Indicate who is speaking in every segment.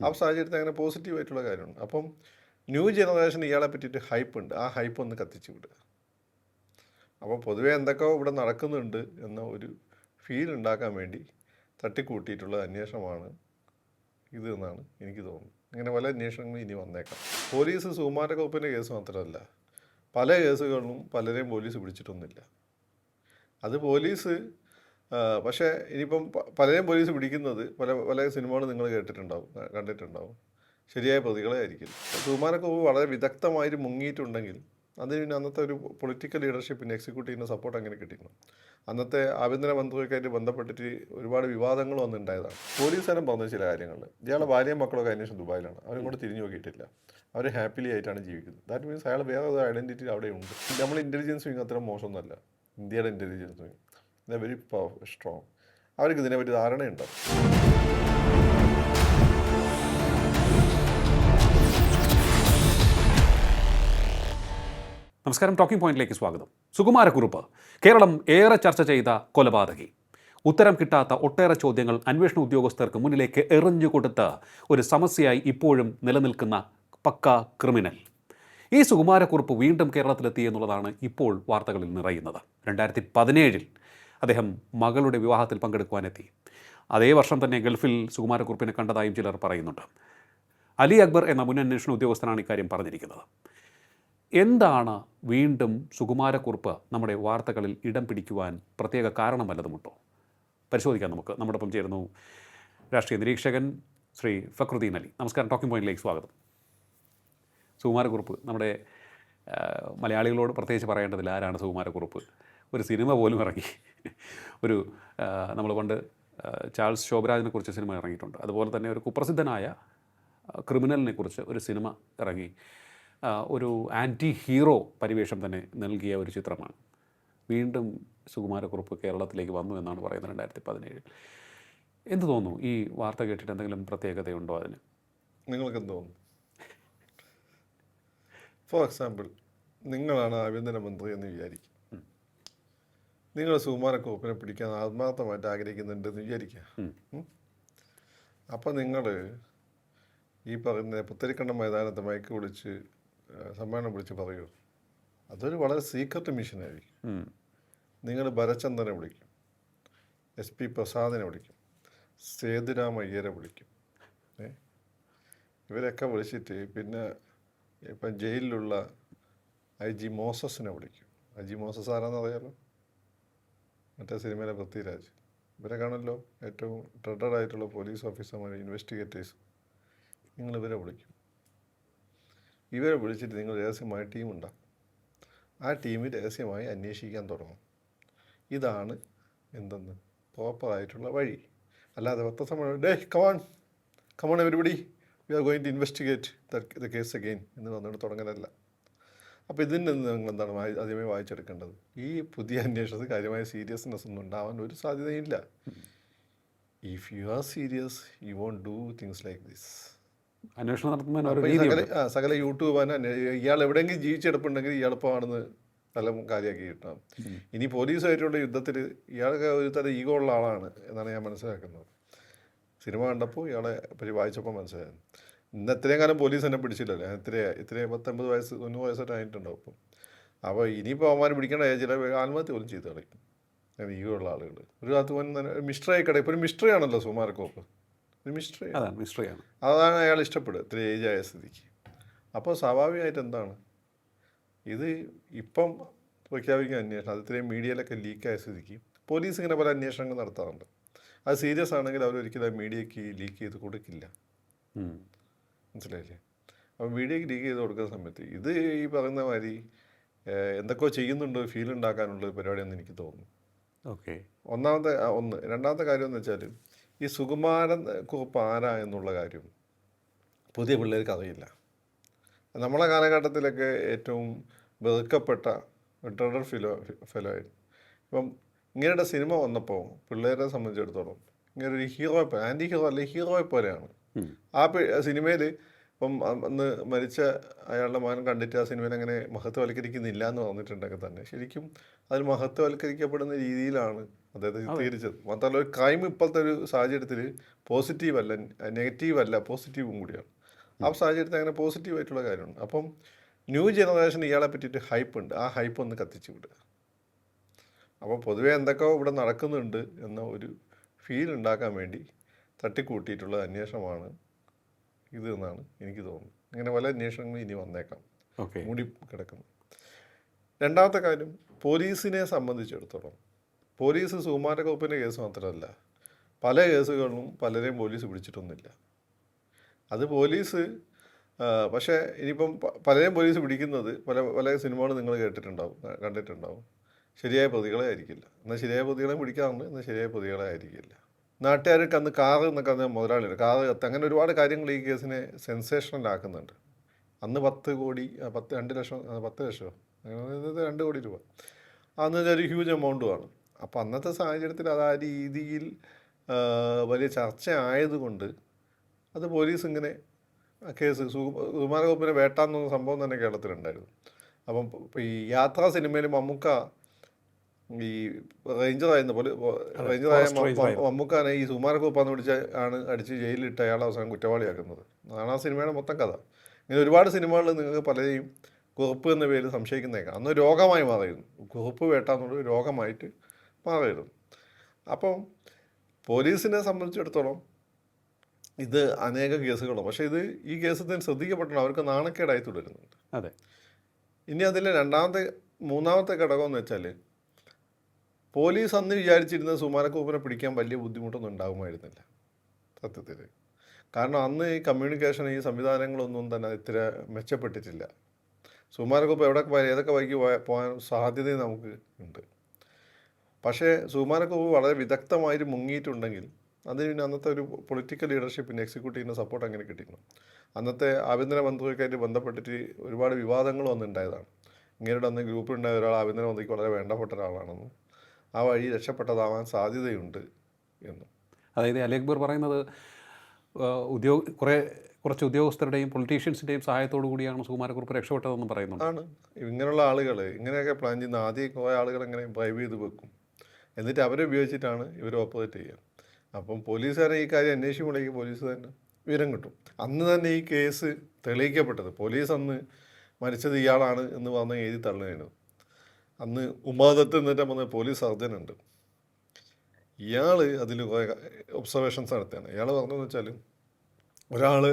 Speaker 1: ആ സാഹചര്യത്തിൽ അങ്ങനെ പോസിറ്റീവായിട്ടുള്ള കാര്യമുണ്ട്. അപ്പം ന്യൂ ജനറേഷൻ ഇയാളെ പറ്റിയിട്ട് ഹൈപ്പ് ഉണ്ട്. ആ ഹൈപ്പ് ഒന്ന് കത്തിച്ചു വിടുക. അപ്പോൾ പൊതുവേ എന്തൊക്കെയോ ഇവിടെ നടക്കുന്നുണ്ട് എന്ന ഒരു ഫീൽ ഉണ്ടാക്കാൻ വേണ്ടി തട്ടിക്കൂട്ടിയിട്ടുള്ള അന്വേഷണമാണ് ഇത് എന്നാണ് എനിക്ക് തോന്നുന്നത്. ഇങ്ങനെ പല അന്വേഷണങ്ങളും ഇനി വന്നേക്കാം. പോലീസ് സുകുമാരക്കുറുപ്പിൻ്റെ കേസ് മാത്രമല്ല, പല കേസുകളിലും പലരെയും പോലീസ് പിടിച്ചിട്ടൊന്നുമില്ല. അത് പോലീസ് പക്ഷേ ഇനിയിപ്പം പലരെയും പോലീസ് പിടിക്കുന്നത് പല പല സിനിമകളും നിങ്ങൾ കേട്ടിട്ടുണ്ടാവും, കണ്ടിട്ടുണ്ടാവും. ശരിയായ പ്രതികളെ ആയിരിക്കും. സുകുമാരക്കുറുപ്പ് വളരെ വിദഗ്ധമായിട്ട് മുങ്ങിയിട്ടുണ്ടെങ്കിൽ അതിന് പിന്നെ അന്നത്തെ ഒരു പൊളിറ്റിക്കൽ ലീഡർഷിപ്പിൻ്റെ എക്സിക്യൂട്ടീവിൻ്റെ സപ്പോർട്ട് അങ്ങനെ കിട്ടിയിരുന്നു. അന്നത്തെ ആഭ്യന്തര മന്ത്രിയൊക്കെയായിട്ട് ബന്ധപ്പെട്ടിട്ട് ഒരുപാട് വിവാദങ്ങൾ വന്നിട്ടുണ്ടായതാണ്. പോലീസുകാരൻ പറഞ്ഞ ചില കാര്യങ്ങൾ, ഇയാളെ ഭാര്യയും മക്കളൊക്കെ അന്വേഷണം ദുബായിലാണ്, അവരും കൂടെ തിരിഞ്ഞു നോക്കിയിട്ടില്ല, അവർ ഹാപ്പിലി ആയിട്ടാണ് ജീവിക്കുന്നത്. ദാറ്റ് മീൻസ് അയാൾ വേറെ ഒരു ഐഡൻറ്റിറ്റി അവിടെ ഉണ്ട്. നമ്മൾ ഇൻ്റലിജൻസ് വിങ് അത്ര മോശമൊന്നുമല്ല. ഇന്ത്യയുടെ ഇൻ്റലിജൻസ് വിങ് വെരി സ്ട്രോങ്. അവർക്ക് ഇതിനെപ്പറ്റി ധാരണയുണ്ടാവും.
Speaker 2: നമസ്കാരം. ടോക്കിംഗ് പോയിന്റിലേക്ക് സ്വാഗതം. സുകുമാരക്കുറുപ്പ് കേരളം ഏറെ ചർച്ച ചെയ്ത കൊലപാതകി. ഉത്തരം കിട്ടാത്ത ഒട്ടേറെ ചോദ്യങ്ങൾ അന്വേഷണ ഉദ്യോഗസ്ഥർക്ക് മുന്നിലേക്ക് എറിഞ്ഞുകൊടുത്ത ഒരു സമസ്യയായി ഇപ്പോഴും നിലനിൽക്കുന്ന പക്ക ക്രിമിനൽ. ഈ സുകുമാരക്കുറുപ്പ് വീണ്ടും കേരളത്തിലെത്തി എന്നുള്ളതാണ് ഇപ്പോൾ വാർത്തകളിൽ നിറയുന്നത്. 2017 അദ്ദേഹം മകളുടെ വിവാഹത്തിൽ പങ്കെടുക്കുവാനെത്തി. അതേ വർഷം തന്നെ ഗൾഫിൽ സുകുമാരക്കുറുപ്പിനെ കണ്ടതായും ചിലർ പറയുന്നുണ്ട്. അലി അക്ബർ എന്ന മുൻ അന്വേഷണ ഉദ്യോഗസ്ഥനാണ് ഇക്കാര്യം പറഞ്ഞിരിക്കുന്നത്. എന്താണ് വീണ്ടും സുകുമാരക്കുറുപ്പ് നമ്മുടെ വാർത്തകളിൽ ഇടം പിടിക്കുവാൻ പ്രത്യേക കാരണം വല്ലതുമുണ്ടോ? പരിശോധിക്കാം നമുക്ക്. നമ്മോടൊപ്പം ചേരുന്നു രാഷ്ട്രീയ നിരീക്ഷകൻ ശ്രീ ഫക്രുദ്ദീൻ അലി. നമസ്കാരം. ടോക്കിംഗ് പോയിന്റിലേക്ക് സ്വാഗതം. സുകുമാരക്കുറുപ്പ് നമ്മുടെ മലയാളികളോട് പ്രത്യേകിച്ച് പറയേണ്ടതില്ല ആരാണ് സുകുമാരക്കുറുപ്പ്. ഒരു സിനിമ പോലും ഇറങ്ങി. ഒരു നമ്മൾ പണ്ട് ചാൾസ് ശോഭരാജിനെ കുറിച്ച് സിനിമ ഇറങ്ങിയിട്ടുണ്ട്. അതുപോലെ തന്നെ ഒരു കുപ്രസിദ്ധനായ ക്രിമിനലിനെ കുറിച്ച് ഒരു സിനിമ ഇറങ്ങി. ഒരു ആൻറ്റി ഹീറോ പരിവേഷം തന്നെ നൽകിയ ഒരു ചിത്രമാണ്. വീണ്ടും സുകുമാരക്കുറുപ്പ് കേരളത്തിലേക്ക് വന്നു എന്നാണ് പറയുന്നത് 2017. എന്ത് തോന്നുന്നു ഈ വാർത്ത കേട്ടിട്ട്? എന്തെങ്കിലും പ്രത്യേകതയുണ്ടോ അതിന്?
Speaker 1: നിങ്ങൾക്ക് എന്ത് തോന്നുന്നു? ഫോർ എക്സാമ്പിൾ, നിങ്ങളാണ് ആഭ്യന്തരമന്ത്രി എന്ന് വിചാരിക്കുക. നിങ്ങൾ സുകുമാരക്കുറുപ്പിനെ പിടിക്കാൻ ആത്മാർത്ഥമായിട്ട് ആഗ്രഹിക്കുന്നുണ്ടെന്ന് വിചാരിക്കുക. അപ്പം നിങ്ങൾ ഈ പറയുന്ന പുത്തരിക്കണ്ടം മൈതാനത്ത് മയക്ക് വിളിച്ച് സമ്മേളനം വിളിച്ച് പറയൂ. അതൊരു വളരെ സീക്രട്ട് മിഷനായിരിക്കും. നിങ്ങൾ ഭരചന്ദ്രനെ വിളിക്കും, SP പ്രസാദിനെ വിളിക്കും, സേതുരാമ അയ്യരെ വിളിക്കും. ഇവരൊക്കെ വിളിച്ചിട്ട് പിന്നെ ഇപ്പം ജയിലിലുള്ള IG മോസസിനെ വിളിക്കും. IG മോസസ് ആരാന്ന് അറിയാലോ? മറ്റേ സിനിമയിലെ പൃഥ്വിരാജ്. ഇവരെ കാണല്ലോ ഏറ്റവും ട്രെഡഡ് ആയിട്ടുള്ള പോലീസ് ഓഫീസർമാർ, ഇൻവെസ്റ്റിഗേറ്റേഴ്സ്. നിങ്ങൾ ഇവരെ വിളിക്കും. ഇവരെ വിളിച്ചിട്ട് നിങ്ങൾ രഹസ്യമായ ടീം ഉണ്ടാക്കും. ആ ടീമിൽ രഹസ്യമായി അന്വേഷിക്കാൻ തുടങ്ങും. ഇതാണ് എന്തെന്ന് പ്രോപ്പറായിട്ടുള്ള വഴി. അല്ലാതെ പത്രസമ്മേളനം come on everybody we are going to investigate the case again എന്ന് പറഞ്ഞുകൊണ്ട് തുടങ്ങലല്ല. അപ്പോൾ ഇതിൽ നിന്ന് നിങ്ങൾ എന്താണ് ആദ്യമേ വായിച്ചെടുക്കേണ്ടത്? ഈ പുതിയ അന്വേഷണത്തിൽ കാര്യമായ സീരിയസ്നെസ് ഒന്നും ഉണ്ടാവാൻ ഒരു സാധ്യതയില്ല. If you are serious you won't do things like this.
Speaker 2: അന്വേഷണം നടത്തുന്ന
Speaker 1: സകല യൂട്യൂബ് ഇയാൾ എവിടെയെങ്കിലും ജീവിച്ചെടുപ്പുണ്ടെങ്കിൽ ഇയാളിപ്പോഴാണെന്ന് നല്ല കാര്യമാക്കി കിട്ടണം. ഇനി പോലീസുമായിട്ടുള്ള യുദ്ധത്തിൽ ഇയാൾക്ക് ഒരു തരം ഈഗോ ഉള്ള ആളാണ് എന്നാണ് ഞാൻ മനസ്സിലാക്കുന്നത്. സിനിമ കണ്ടപ്പോൾ ഇയാളെ പറ്റി വായിച്ചപ്പോൾ മനസ്സിലായത്. ഇന്ന് എത്രയും കാലം പോലീസ് എന്നെ പിടിച്ചില്ലല്ലോ. ഇത്രയും 19 വയസ്സ് 90 വയസ്സൊക്കെ ആയിട്ടുണ്ടാവും ഇപ്പം. അപ്പോൾ ഇനിയിപ്പോൾ അവന്മാർ പിടിക്കേണ്ട ചില ആത്മഹത്യ പോലും ചെയ്ത് കളയും. അങ്ങനെ ഈഗോ ഉള്ള ആളുകൾ. ഒരു കാലത്ത് പോലും മിസ്റ്ററി ആയിക്കട്ടെ. ഇപ്പോൾ ഒരു മിസ്റ്ററി ആണല്ലോ സുകുമാരക്കുറുപ്പ്. ഒരു മിസ്റ്ററിയാണ്. അതാണ് അയാൾ ഇഷ്ടപ്പെടുക ഇത്ര ഏജായ സ്ഥിതിക്ക്. അപ്പോൾ സ്വാഭാവികമായിട്ട് എന്താണ് ഇത് ഇപ്പം പ്രഖ്യാപിക്കുന്ന അന്വേഷണം അത് ഇത്രയും മീഡിയയിലൊക്കെ ലീക്കായ സ്ഥിതിക്ക് പോലീസ് ഇങ്ങനെ പല അന്വേഷണങ്ങൾ നടത്താറുണ്ട്. അത് സീരിയസ് ആണെങ്കിൽ അവരൊരിക്കലും മീഡിയയ്ക്ക് ലീക്ക് ചെയ്ത് കൊടുക്കില്ല. മനസ്സിലായില്ലേ? അപ്പോൾ മീഡിയയ്ക്ക് ലീക്ക് ചെയ്ത് കൊടുക്കുന്ന സമയത്ത് ഇത് ഈ പറയുന്ന മാതിരി എന്തൊക്കെയോ ചെയ്യുന്നുണ്ടോ ഫീൽ ഉണ്ടാക്കാനുള്ള പരിപാടിയെന്ന് എനിക്ക് തോന്നുന്നു. രണ്ടാമത്തെ കാര്യം എന്ന് വെച്ചാൽ ഈ സുകുമാരക്കുറുപ്പ് ആരാ എന്നുള്ള കാര്യം പുതിയ പിള്ളേർക്ക് അറിയില്ല. നമ്മളെ കാലഘട്ടത്തിലൊക്കെ ഏറ്റവും വെറുക്കപ്പെട്ട ട്രെഡർ ഫെലോ ആയിരുന്നു. ഇപ്പം ഇങ്ങനെയുടെ സിനിമ വന്നപ്പോൾ പിള്ളേരെ സംബന്ധിച്ചിടത്തോളം ഇങ്ങനെ ഒരു ഹീറോയെ പോലെ, ആൻറ്റി ഹീറോ അല്ലെങ്കിൽ ഹീറോയെ പോലെയാണ്. ആ സിനിമയിൽ അപ്പം അന്ന് മരിച്ച അയാളുടെ മകൻ കണ്ടിട്ട് ആ സിനിമയിൽ അങ്ങനെ മഹത്വവൽക്കരിക്കുന്നില്ല എന്ന് പറഞ്ഞിട്ടുണ്ടെങ്കിൽ തന്നെ ശരിക്കും അതിൽ മഹത്വവൽക്കരിക്കപ്പെടുന്ന രീതിയിലാണ് അദ്ദേഹത്തെ ചിത്രീകരിച്ചത്. മാത്രമല്ല ഒരു ക്രൈം ഇപ്പോഴത്തെ ഒരു സാഹചര്യത്തിൽ പോസിറ്റീവ് അല്ല, നെഗറ്റീവ് അല്ല, പോസിറ്റീവും കൂടിയാണ്. ആ സാഹചര്യത്തിൽ അങ്ങനെ പോസിറ്റീവായിട്ടുള്ള കാര്യമാണ്. അപ്പം ന്യൂ ജനറേഷൻ ഇയാളെ പറ്റിയിട്ട് ഹൈപ്പ് ഉണ്ട്, ആ ഹൈപ്പ് ഒന്ന് കത്തിച്ചു വിടുക. അപ്പോൾ പൊതുവേ എന്തൊക്കെയോ ഇവിടെ നടക്കുന്നുണ്ട് എന്ന ഒരു ഫീൽ ഉണ്ടാക്കാൻ വേണ്ടി തട്ടിക്കൂട്ടിയിട്ടുള്ള അന്വേഷണമാണ് ഇത് എന്നാണ് എനിക്ക് തോന്നുന്നത്. ഇങ്ങനെ പല അന്വേഷണങ്ങളും ഇനി വന്നേക്കാം,
Speaker 2: ഓക്കെ.
Speaker 1: മൂടി കിടക്കുന്നു. രണ്ടാമത്തെ കാര്യം, പോലീസിനെ സംബന്ധിച്ചിടത്തോളം പോലീസ് സുകുമാരക്കുറുപ്പിൻ്റെ കേസ് മാത്രമല്ല, പല കേസുകളിലും പലരെയും പോലീസ് പിടിച്ചിട്ടൊന്നുമില്ല. അത് പോലീസ് പക്ഷേ ഇനിയിപ്പം പലരെയും പോലീസ് പിടിക്കുന്നത് പല പല സിനിമകൾ നിങ്ങൾ കേട്ടിട്ടുണ്ടാവും, കണ്ടിട്ടുണ്ടാവും. ശരിയായ പ്രതികളെ ആയിരിക്കില്ല. എന്നാൽ ശരിയായ പ്രതികളെ പിടിക്കാറുണ്ട്, എന്നാൽ ശരിയായ പ്രതികളെ ആയിരിക്കില്ല. നാട്ടുകാർക്ക് അന്ന് കാറ് എന്നൊക്കെ അന്ന് മുതലാളിയുണ്ട്, കാറ് കത്ത്, അങ്ങനെ ഒരുപാട് കാര്യങ്ങൾ ഈ കേസിനെ സെൻസേഷണലാക്കുന്നുണ്ട്. അന്ന് 10 കോടി 2 ലക്ഷം 10 ലക്ഷമോ 2 കോടി രൂപ അന്ന് ഒരു ഹ്യൂജ് എമൗണ്ടുമാണ്. അപ്പോൾ അന്നത്തെ സാഹചര്യത്തിൽ അത് ആ രീതിയിൽ വലിയ ചർച്ച ആയതുകൊണ്ട് അത് പോലീസ് ഇങ്ങനെ കേസ് സുകുമാരക്കുറുപ്പിനെ വേട്ടാന്നൊന്ന സംഭവം തന്നെ കേരളത്തിലുണ്ടായിരുന്നു. അപ്പം ഈ യാത്രാ സിനിമയിൽ മമ്മൂക്ക ഈ റേഞ്ചറായിരുന്ന പോലെ റേഞ്ചറായ മമ്മൂക്കാനെ ഈ സുകുമാരക്കുറുപ്പാന്ന് അടിച്ച് ജയിലിലിട്ട് അയാളെ അവസാനം കുറ്റവാളിയാക്കുന്നത് അതാണ് ആ സിനിമയുടെ മൊത്തം കഥ. ഇങ്ങനെ ഒരുപാട് സിനിമകളിൽ നിങ്ങൾക്ക് പലരെയും കുറുപ്പ് എന്ന പേര് സംശയിക്കുന്നേക്കാം. അന്ന് രോഗമായി മാറിയിരുന്നു, കുറുപ്പ് വേട്ടാന്നുള്ളത് രോഗമായിട്ട് മാറിയിരുന്നു. അപ്പം പോലീസിനെ സംബന്ധിച്ചിടത്തോളം ഇത് അനേകം കേസുകളും, പക്ഷേ ഇത് ഈ കേസിൽ തന്നെ ശ്രദ്ധിക്കപ്പെട്ടാൽ അവർക്ക് നാണക്കേടായി തുടരുന്നുണ്ട്.
Speaker 2: അതെ.
Speaker 1: ഇനി അതിലെ മൂന്നാമത്തെ ഘടകം എന്ന് വെച്ചാൽ, പോലീസ് അന്ന് വിചാരിച്ചിരുന്നത് സുകുമാരക്കുറുപ്പിനെ പിടിക്കാൻ വലിയ ബുദ്ധിമുട്ടൊന്നും ഉണ്ടാകുമായിരുന്നില്ല സത്യത്തിൽ. കാരണം അന്ന് ഈ കമ്മ്യൂണിക്കേഷൻ, ഈ സംവിധാനങ്ങളൊന്നും തന്നെ ഇത്ര മെച്ചപ്പെട്ടിട്ടില്ല. സുകുമാരക്കുറുപ്പ് ഏതൊക്കെ വഴിക്ക് പോകാൻ സാധ്യതയും നമുക്ക് ഉണ്ട്. പക്ഷേ സുകുമാരക്കുറുപ്പ് വളരെ വിദഗ്ധമായിട്ട് മുങ്ങിയിട്ടുണ്ടെങ്കിൽ അതിന് പിന്നെ അന്നത്തെ ഒരു പൊളിറ്റിക്കൽ ലീഡർഷിപ്പിൻ്റെ എക്സിക്യൂട്ടീവിൻ്റെ സപ്പോർട്ട് അങ്ങനെ കിട്ടിയിരുന്നു. അന്നത്തെ ആഭ്യന്തരമന്ത്രിയൊക്കെയായിട്ട് ബന്ധപ്പെട്ടിട്ട് ഒരുപാട് വിവാദങ്ങളും അന്നുണ്ടായതാണ്. ഇങ്ങനെയുടെ അന്ന് ഗ്രൂപ്പിലുണ്ടായ ഒരാൾ ആഭ്യന്തരമന്ത്രിക്ക് വളരെ വേണ്ടപ്പെട്ട ഒരാളാണെന്നും ആ വഴി രക്ഷപ്പെട്ടതാവാൻ സാധ്യതയുണ്ട് എന്നും.
Speaker 2: അതായത് അലി അക്ബർ പറയുന്നത് കുറച്ച് ഉദ്യോഗസ്ഥരുടെയും പൊളിറ്റീഷ്യൻസിൻ്റെയും സഹായത്തോടു കൂടിയാണ് സുകുമാരക്കുറുപ്പ് രക്ഷപ്പെട്ടതെന്ന് പറയുന്നുണ്ട്.
Speaker 1: ആണ്. ഇങ്ങനെയുള്ള ആളുകൾ ഇങ്ങനെയൊക്കെ പ്ലാൻ ചെയ്യുന്ന ആദ്യം കുറേ ആളുകൾ ഇങ്ങനെ ബ്രൈബ് ചെയ്ത് വെക്കും, എന്നിട്ട് അവരെ ഉപയോഗിച്ചിട്ടാണ് ഇവർ ഓപ്പറേറ്റ് ചെയ്യുക. അപ്പം പോലീസുകാരെ ഈ കാര്യം അന്വേഷിക്കുമ്പോഴേക്കും പോലീസ് തന്നെ വിവരം കിട്ടും. അന്ന് തന്നെ ഈ കേസ് തെളിയിക്കപ്പെട്ടത് പോലീസ് അന്ന് മരിച്ചത് ഇയാളാണ് എന്ന് പറഞ്ഞ് എഴുതി തള്ളുകയാണ്. അന്ന് ഉമാദത്ത് എന്നിട്ട് വന്ന പോലീസ് സർജനുണ്ട്, ഇയാൾ അതിൽ കുറേ ഒബ്സർവേഷൻസ് നടത്തുകയാണ്. ഇയാൾ പറഞ്ഞതെന്ന് വെച്ചാൽ, ഒരാൾ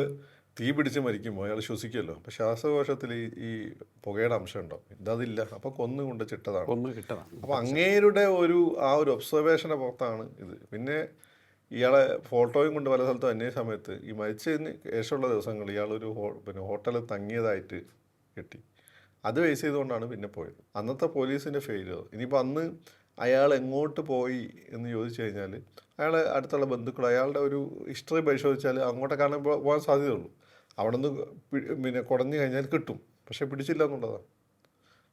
Speaker 1: തീ പിടിച്ച് മരിക്കുമ്പോൾ അയാൾ ശ്വസിക്കുമല്ലോ, അപ്പോൾ ശ്വാസകോശത്തിൽ ഈ പുകയുടെ അംശം ഉണ്ടാവും, ഇതതില്ല, അപ്പോൾ കൊന്നുകൊണ്ട് ചിട്ടതാണ്. അപ്പോൾ അങ്ങേരുടെ ആ ഒരു ഒബ്സർവേഷൻ്റെ പുറത്താണ് ഇത്. പിന്നെ ഇയാളെ ഫോട്ടോയും കൊണ്ട് പല സ്ഥലത്തും അന്വേഷിച്ച സമയത്ത് ഈ മരിച്ചതിന് ശേഷമുള്ള ദിവസങ്ങൾ ഇയാളൊരു ഹോട്ടലിൽ തങ്ങിയതായിട്ട് കിട്ടി. അത് ബേസ് ചെയ്തുകൊണ്ടാണ് പിന്നെ പോയത്. അന്നത്തെ പോലീസിൻ്റെ ഫെയിലിയർ. ഇനിയിപ്പോൾ അന്ന് അയാൾ എങ്ങോട്ട് പോയി എന്ന് ചോദിച്ചു കഴിഞ്ഞാൽ, അയാളെ അടുത്തുള്ള ബന്ധുക്കൾ അയാളുടെ ഒരു ഹിസ്റ്ററി പരിശോധിച്ചാൽ അങ്ങോട്ടേക്കാണ് പോകാൻ സാധ്യതയുള്ളൂ. അവിടെ നിന്ന് പിന്നെ കുടഞ്ഞു കഴിഞ്ഞാൽ കിട്ടും, പക്ഷേ പിടിച്ചില്ല എന്നുള്ളതാണ്.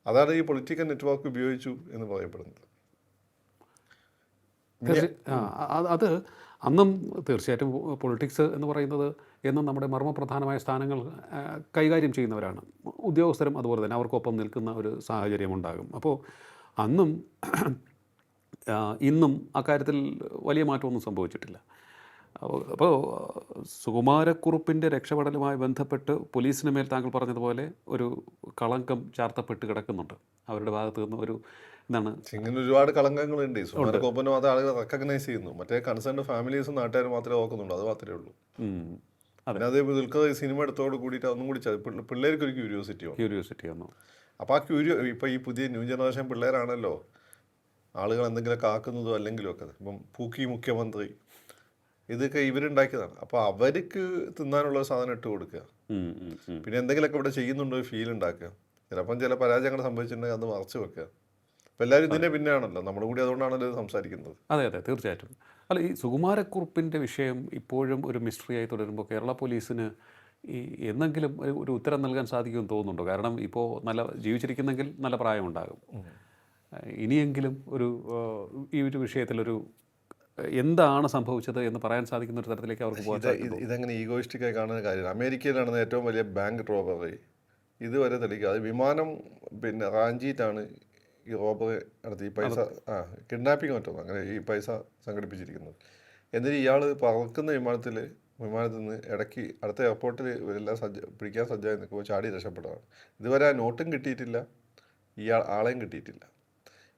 Speaker 1: അതാണ് ഈ പൊളിറ്റിക്കൽ നെറ്റ്വർക്ക് ഉപയോഗിച്ചു എന്ന് പറയപ്പെടുന്നത്.
Speaker 2: അത് അന്നും തീർച്ചയായിട്ടും പൊളിറ്റിക്സ് എന്ന് പറയുന്നത് എന്നും നമ്മുടെ മർമ്മപ്രധാനമായ സ്ഥാനങ്ങൾ കൈകാര്യം ചെയ്യുന്നവരാണ് ഉദ്യോഗസ്ഥരും. അതുപോലെ തന്നെ അവർക്കൊപ്പം നിൽക്കുന്ന ഒരു സാഹചര്യം ഉണ്ടാകും. അപ്പോൾ അന്നും ഇന്നും അക്കാര്യത്തിൽ വലിയ മാറ്റമൊന്നും സംഭവിച്ചിട്ടില്ല. അപ്പോൾ സുകുമാരക്കുറുപ്പിൻ്റെ രക്ഷപ്പെടലുമായി ബന്ധപ്പെട്ട് പോലീസിന് മേൽ താങ്കൾ പറഞ്ഞതുപോലെ ഒരു കളങ്കം ചാർത്തപ്പെട്ട് കിടക്കുന്നുണ്ട് അവരുടെ ഭാഗത്ത് നിന്ന്. ഒരു എന്താണ്,
Speaker 1: ഇങ്ങനെ ഒരുപാട് കളങ്കങ്ങളുണ്ട്. സുകുമാരക്കുറുപ്പിനെ മാത്രം ആളുകൾ റെക്കഗ്നൈസ് ചെയ്യുന്നു, മറ്റേ കൺസേൺഡ് ഫാമിലീസും നാട്ടുകാരും മാത്രമേ നോക്കുന്നുള്ളൂ, അത് മാത്രമേ ഉള്ളൂ. പിന്നെ അതേ ദുൽഖർ ഈ സിനിമ എടുത്തോട് കൂടിയിട്ട് ഒന്നും കൂടി പിള്ളേർക്ക് ഒരു ക്യൂരിയോസിറ്റി വന്നു. അപ്പോൾ ആ ഇപ്പോൾ ഈ പുതിയ ന്യൂ ജനറേഷൻ പിള്ളേരാണല്ലോ ആളുകൾ എന്തെങ്കിലുമൊക്കെ ആക്കുന്നതോ അല്ലെങ്കിലും ഒക്കെ. ഇപ്പം പൂക്കി മുഖ്യമന്ത്രി ഇതൊക്കെ ഇവരുണ്ടാക്കിയതാണ്. അപ്പോൾ അവർക്ക് തിന്നാനുള്ള സാധനം ഇട്ട് കൊടുക്കുക, പിന്നെ എന്തെങ്കിലുമൊക്കെ ഇവിടെ ചെയ്യുന്നുണ്ടോ ഫീൽ ഉണ്ടാക്കുക. ചിലപ്പം ചില പരാജയങ്ങൾ സംഭവിച്ചിട്ടുണ്ടെങ്കിൽ അത് മറച്ചു വെക്കുക. അപ്പോൾ എല്ലാവരും ഇതിൻ്റെ പിന്നെയാണല്ലോ, നമ്മൾ കൂടി അതുകൊണ്ടാണല്ലോ ഇത് സംസാരിക്കുന്നത്.
Speaker 2: അതെ അതെ തീർച്ചയായിട്ടും. അല്ല, ഈ സുകുമാരക്കുറുപ്പിൻ്റെ വിഷയം ഇപ്പോഴും ഒരു മിസ്റ്ററിയായി തുടരുമ്പോൾ കേരള പോലീസിന് ഈ എന്നെങ്കിലും ഒരു ഉത്തരം നൽകാൻ സാധിക്കുമെന്ന് തോന്നുന്നുണ്ടോ? കാരണം ഇപ്പോൾ ജീവിച്ചിരിക്കുന്നെങ്കിൽ നല്ല പ്രായമുണ്ടാകും. ഇനിയെങ്കിലും ഈ ഒരു വിഷയത്തിലൊരു എന്താണ് സംഭവിച്ചത് എന്ന് പറയാൻ സാധിക്കുന്ന ഒരു തരത്തിലേക്ക് അവർക്ക് പോകാൻ സാധിക്കും.
Speaker 1: ഇതങ്ങനെ ഈഗോയിസ്റ്റിക്കായി കാണുന്ന കാര്യമാണ്. അമേരിക്കയിൽ നടന്ന ഏറ്റവും വലിയ ബാങ്ക് റോബറി ഇതുവരെ തെളിയിക്കുക. അത് വിമാനം പിന്നെ റാഞ്ചിയിട്ടാണ് ഈ റോബറി നടത്തി ഈ പൈസ കിഡ്നാപ്പിംഗ് പറ്റുന്നു അങ്ങനെ ഈ പൈസ സംഘടിപ്പിച്ചിരിക്കുന്നത്. എന്നിട്ട് ഇയാൾ പറക്കുന്ന വിമാനത്തിൽ നിന്ന് ഇടയ്ക്ക് അടുത്ത എയർപോർട്ടിൽ എല്ലാം പിടിക്കാൻ സജ്ജമായി നിൽക്കുമ്പോൾ ചാടി രക്ഷപ്പെട്ടതാണ്. ഇതുവരെ ആ നോട്ടും കിട്ടിയിട്ടില്ല, ആളെയും കിട്ടിയിട്ടില്ല.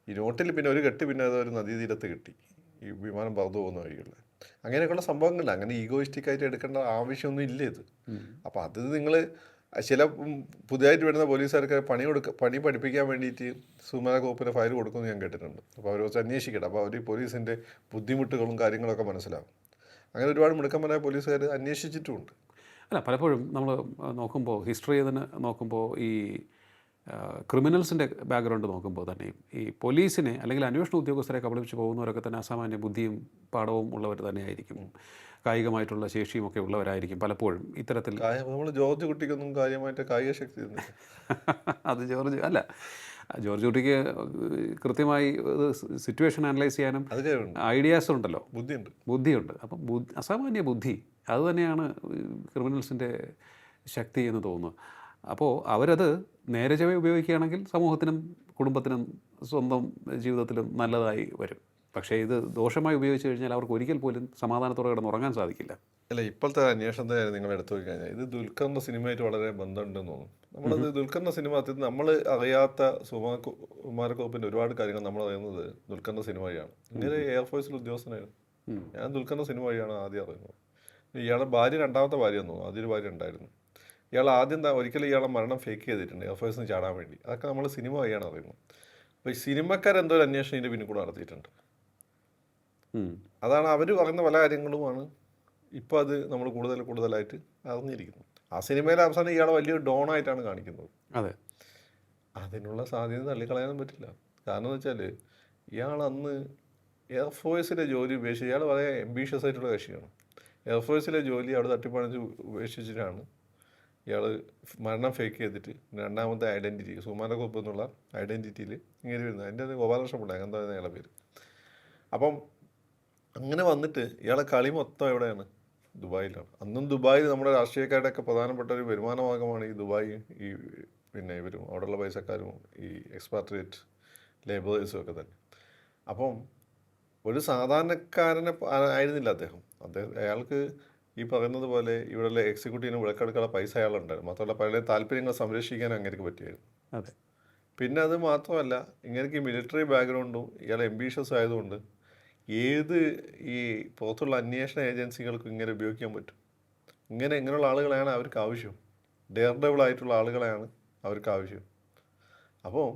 Speaker 1: ഈ നോട്ടിൽ പിന്നെ ഒരു കെട്ട് പിന്നെ അതൊരു നദീതീരത്ത് കിട്ടി, ഈ വിമാനം പറന്നു പോകുന്ന വഴികളിൽ. അങ്ങനെയൊക്കെയുള്ള സംഭവങ്ങളില്ല. അങ്ങനെ ഈഗോയിസ്റ്റിക്കായിട്ട് എടുക്കേണ്ട ആവശ്യമൊന്നും ഇല്ല ഇത്. അപ്പോൾ അത് നിങ്ങൾ ചില പുതിയതായിട്ട് വരുന്ന പോലീസുകാർക്ക് പണി പഠിപ്പിക്കാൻ വേണ്ടിയിട്ട് സുമാര കോപ്പിന് ഫയൽ കൊടുക്കുമെന്ന് ഞാൻ കേട്ടിട്ടുണ്ട്. അപ്പോൾ അവർ വെച്ച് അന്വേഷിക്കട്ടെ. അപ്പോൾ അവർ പോലീസിൻ്റെ ബുദ്ധിമുട്ടുകളും കാര്യങ്ങളൊക്കെ മനസ്സിലാവും. അങ്ങനെ ഒരുപാട് മിടുക്കന്മാരായ പോലീസുകാർ അന്വേഷിച്ചിട്ടുമുണ്ട്.
Speaker 2: അല്ല, പലപ്പോഴും നമ്മൾ നോക്കുമ്പോൾ ഹിസ്റ്ററി തന്നെ നോക്കുമ്പോൾ ഈ ക്രിമിനൽസിൻ്റെ ബാക്ക്ഗ്രൗണ്ട് നോക്കുമ്പോൾ തന്നെയും ഈ പോലീസിനെ അല്ലെങ്കിൽ അന്വേഷണ ഉദ്യോഗസ്ഥരെ കബളിപ്പിച്ച് പോകുന്നവരൊക്കെ തന്നെ അസാമാന്യ ബുദ്ധിയും പാഠവും ഉള്ളവർ തന്നെയായിരിക്കും, കായികമായിട്ടുള്ള ശേഷിയും ഒക്കെ ഉള്ളവരായിരിക്കും പലപ്പോഴും. ഇത്തരത്തിൽ
Speaker 1: നമ്മൾ ജോർജ് കുട്ടിക്കൊന്നും കാര്യമായിട്ട് കായിക ശക്തി
Speaker 2: അത് ജോർജ് കുട്ടിക്ക് കൃത്യമായി സിറ്റുവേഷൻ അനലൈസ് ചെയ്യാനും ഐഡിയാസ് ഉണ്ടല്ലോ, ബുദ്ധിയുണ്ട്. അപ്പം അസാമാന്യ ബുദ്ധി അത് തന്നെയാണ് ക്രിമിനൽസിൻ്റെ ശക്തി എന്ന് തോന്നുന്നു. അപ്പോൾ അവരത് നേരെ ചൊവ്വേ ഉപയോഗിക്കുകയാണെങ്കിൽ സമൂഹത്തിനും കുടുംബത്തിനും സ്വന്തം ജീവിതത്തിലും നല്ലതായി വരും. പക്ഷേ ഇത് ദോഷമായി ഉപയോഗിച്ച് കഴിഞ്ഞാൽ അവർക്ക് ഒരിക്കൽ പോലും സമാധാനത്തോടെ കിടന്നുറങ്ങാൻ സാധിക്കില്ല.
Speaker 1: അല്ല, ഇപ്പോഴത്തെ അന്വേഷണത്തെ നിങ്ങൾ എടുത്തു പോയി കഴിഞ്ഞാൽ ഇത് ദുൽഖറിൻ്റെ സിനിമയായിട്ട് വളരെ ബന്ധമുണ്ടെന്ന് തോന്നുന്നു. നമ്മളത് ദുൽഖറിൻ്റെ സിനിമ നമ്മൾ അറിയാത്ത സുകുമാരക്കുറുപ്പിൻ്റെ ഒരുപാട് കാര്യങ്ങൾ നമ്മൾ അറിയുന്നത് ദുൽഖറിൻ്റെ സിനിമ വഴിയാണ്. ഇങ്ങനെ എയർഫോഴ്സിൽ ഉദ്യോഗസ്ഥനായിരുന്നു. ഞാൻ ദുൽഖറിൻ്റെ സിനിമ വഴിയാണ് ആദ്യം അറിയുന്നത്. ഇയാളുടെ ഭാര്യ രണ്ടാമത്തെ ഭാര്യ തോന്നുന്നു, ആദ്യൊരു ഭാര്യ ഉണ്ടായിരുന്നു. ഇയാൾ ആദ്യം ഒരിക്കലും ഇയാളെ മരണം ഫേക്ക് ചെയ്തിട്ടുണ്ട് എയർഫോഴ്സിന് ചാടാൻ വേണ്ടി. അതൊക്കെ നമ്മൾ സിനിമ വഴിയാണ് അറിയുന്നത്. അപ്പോൾ ഈ സിനിമക്കാരെന്തോ ഒരു അന്വേഷണം ഇതിൻ്റെ പിന്നിൽ കൂടെ നടത്തിയിട്ടുണ്ട്. അതാണ് അവർ പറയുന്ന പല കാര്യങ്ങളുമാണ് ഇപ്പോൾ അത് നമ്മൾ കൂടുതലായിട്ട് അറിഞ്ഞിരിക്കുന്നു. ആ സിനിമയിലെ അവസാനം ഇയാളെ വലിയൊരു ഡോണായിട്ടാണ് കാണിക്കുന്നത്.
Speaker 2: അതെ,
Speaker 1: അതിനുള്ള സാധ്യത തള്ളിക്കളയാനും പറ്റില്ല. കാരണം എന്ന് വെച്ചാൽ ഇയാൾ അന്ന് എയർഫോഴ്സിലെ ജോലി ഉപേക്ഷിച്ച് ഇയാൾ വളരെ എംബീഷ്യസ് ആയിട്ടുള്ള കക്ഷിയാണ്. എയർഫോഴ്സിലെ ജോലി അവിടെ തട്ടിപ്പണിച്ച് ഉപേക്ഷിച്ചിട്ടാണ് ഇയാൾ മരണം ഫേക്ക് ചെയ്തിട്ട് രണ്ടാമത്തെ ഐഡൻറ്റിറ്റി സുകുമാരക്കുറുപ്പ് എന്നുള്ള ഐഡൻറ്റിറ്റിയിൽ ഇങ്ങനെ വരുന്നത്. അതിൻ്റെ അത് ഗോപാലകൃഷ്ണ പിള്ള എന്താ ഇയാളുടെ പേര്. അപ്പം അങ്ങനെ വന്നിട്ട് ഇയാളെ കളി മൊത്തം എവിടെയാണ്? ദുബായിലാണ്. അന്നും ദുബായിൽ നമ്മുടെ രാഷ്ട്രീയക്കാരുടെയൊക്കെ പ്രധാനപ്പെട്ട ഒരു വരുമാന മാർഗമാണ് ഈ ദുബായ്, ഈ പിന്നെ ഇവരും അവിടെയുള്ള പൈസക്കാരും ഈ എക്സ്പാട്രിയേറ്റ് ലേബേഴ്സും ഒക്കെ തന്നെ. അപ്പം ഒരു സാധാരണക്കാരനെ ആയിരുന്നില്ല അദ്ദേഹം. അയാൾക്ക് ഈ പറയുന്നത് പോലെ ഇവിടെയുള്ള എക്സിക്യൂട്ടീവിന് വിളക്കെടുക്കാനുള്ള പൈസ അയാളുണ്ടായിരുന്നു. മാത്രമല്ല പല താല്പര്യങ്ങൾ സംരക്ഷിക്കാൻ അങ്ങനെയൊക്കെ പറ്റിയായിരുന്നു.
Speaker 2: അതെ.
Speaker 1: പിന്നെ അത് മാത്രമല്ല, ഇങ്ങനെയൊക്കെ മിലിറ്ററി ബാക്ക്ഗ്രൗണ്ടും ഇയാൾ എംബീഷ്യസ് ആയതുകൊണ്ട് ഏത് ഈ പുറത്തുള്ള അന്വേഷണ ഏജൻസികൾക്കും ഇങ്ങനെ ഉപയോഗിക്കാൻ പറ്റും. ഇങ്ങനെയുള്ള ആളുകളെയാണ് അവർക്ക് ആവശ്യം. ഡെയർ ആയിട്ടുള്ള ആളുകളെയാണ് അവർക്ക് ആവശ്യം. അപ്പോൾ